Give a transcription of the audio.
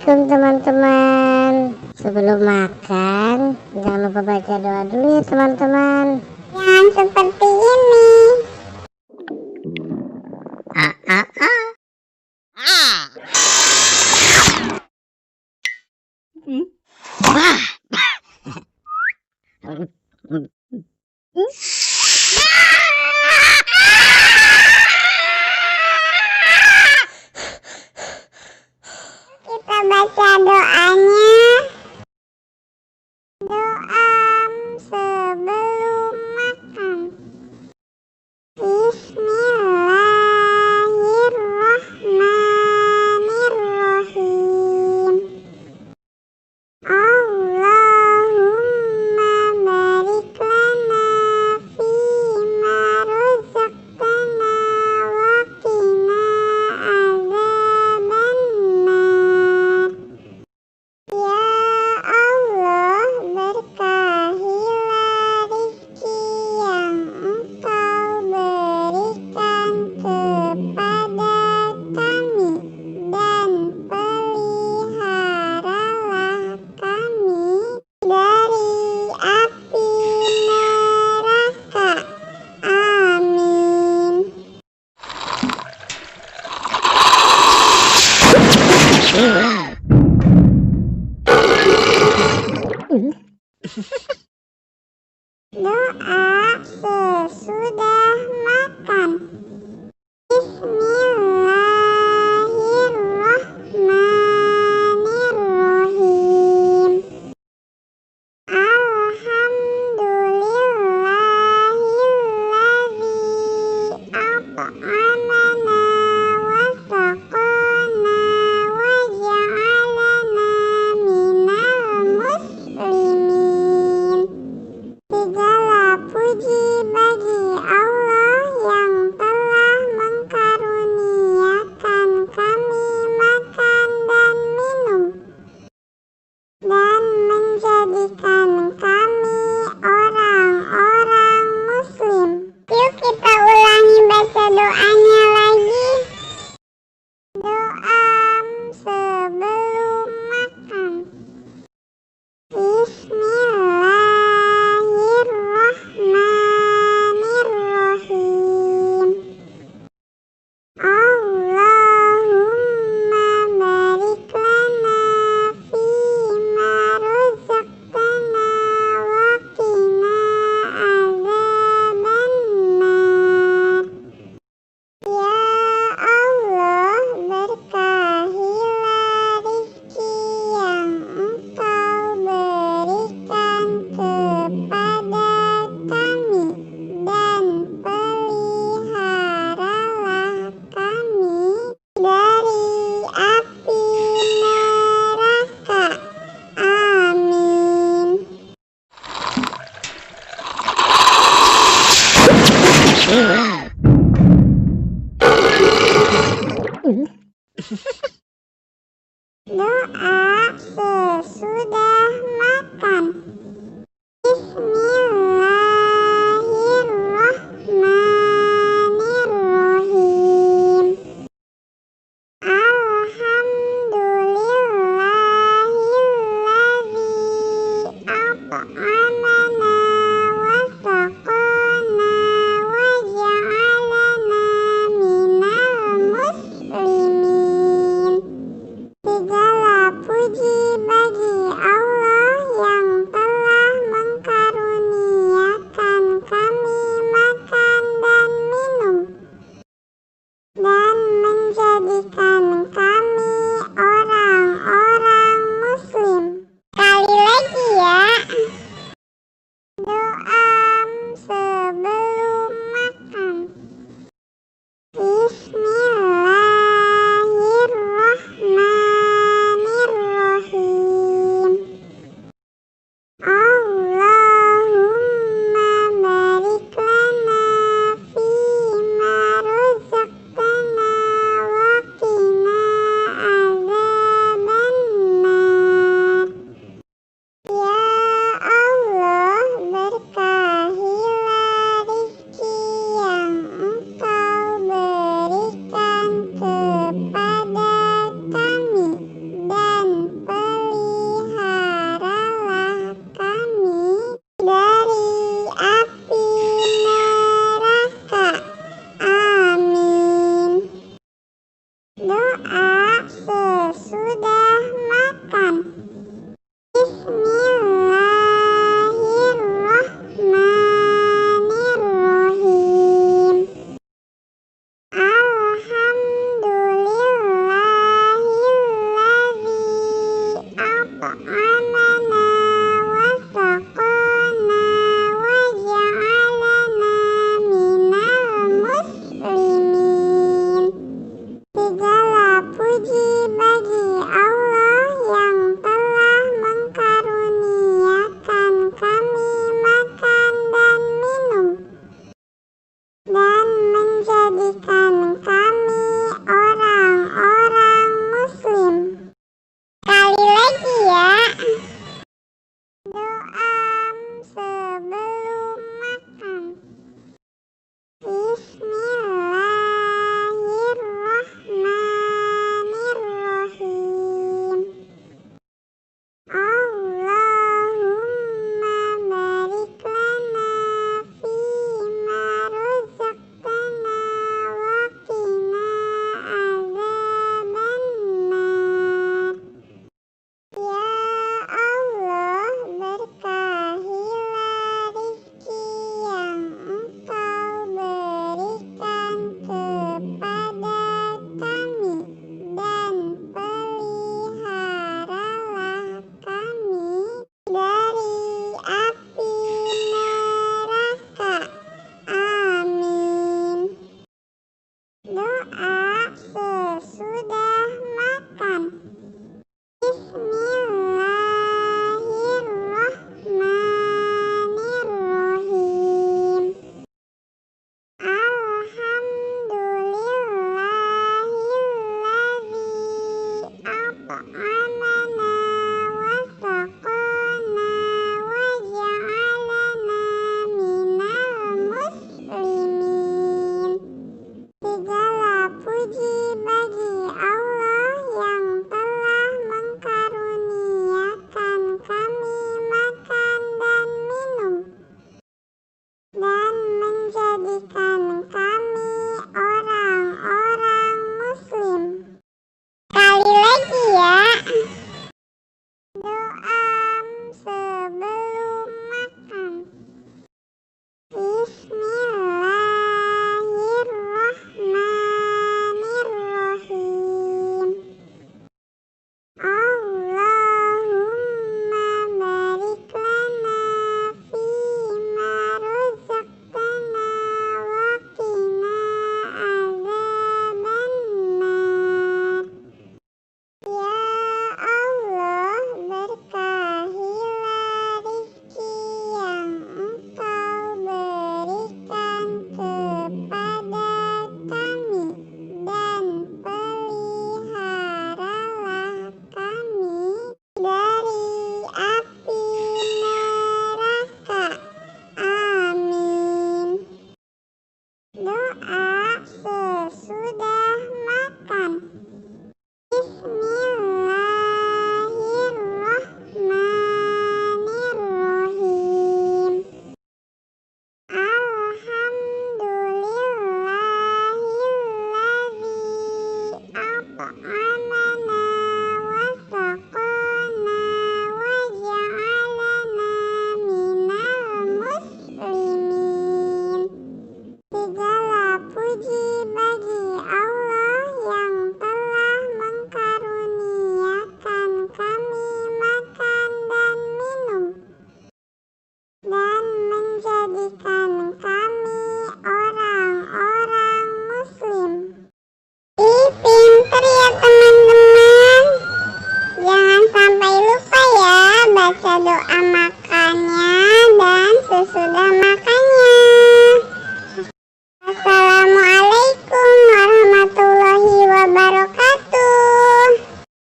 Assalamualaikum teman-teman. Sebelum makan, jangan lupa baca doa dulu ya teman-teman. Jangan seperti ini. Kita baca doanya. Doa sebelum makan. Bismillahirrahmanirrahim. Allahumma barik lana fima razaqtana wa qina azabannar. Ya Allah, berkahilah rezeki yang Engkau berikan kepada kami, dan peliharalah kami dari api neraka. Amin. Doa sesudah makan. Bismillahirrahmanirrahim. Alhamdulillahilladzi at'amana wa saqana wa ja'alana minal muslimin. Segala puji bagi Allah yang telah mengkaruniakan kami makan dan minum, dan menjadikan kami orang-orang muslim. Yuk kita ulangi baca doanya lagi. Doa sebelum makan. Bismillahirrahmanirrahim. Allahumma barik lana fima razaqtana wa qina azabannar. Ya Allah, berkahilah rezeki yang Engkau berikan kepada kami, dan peliharalah kami dari api neraka. Amin. Doa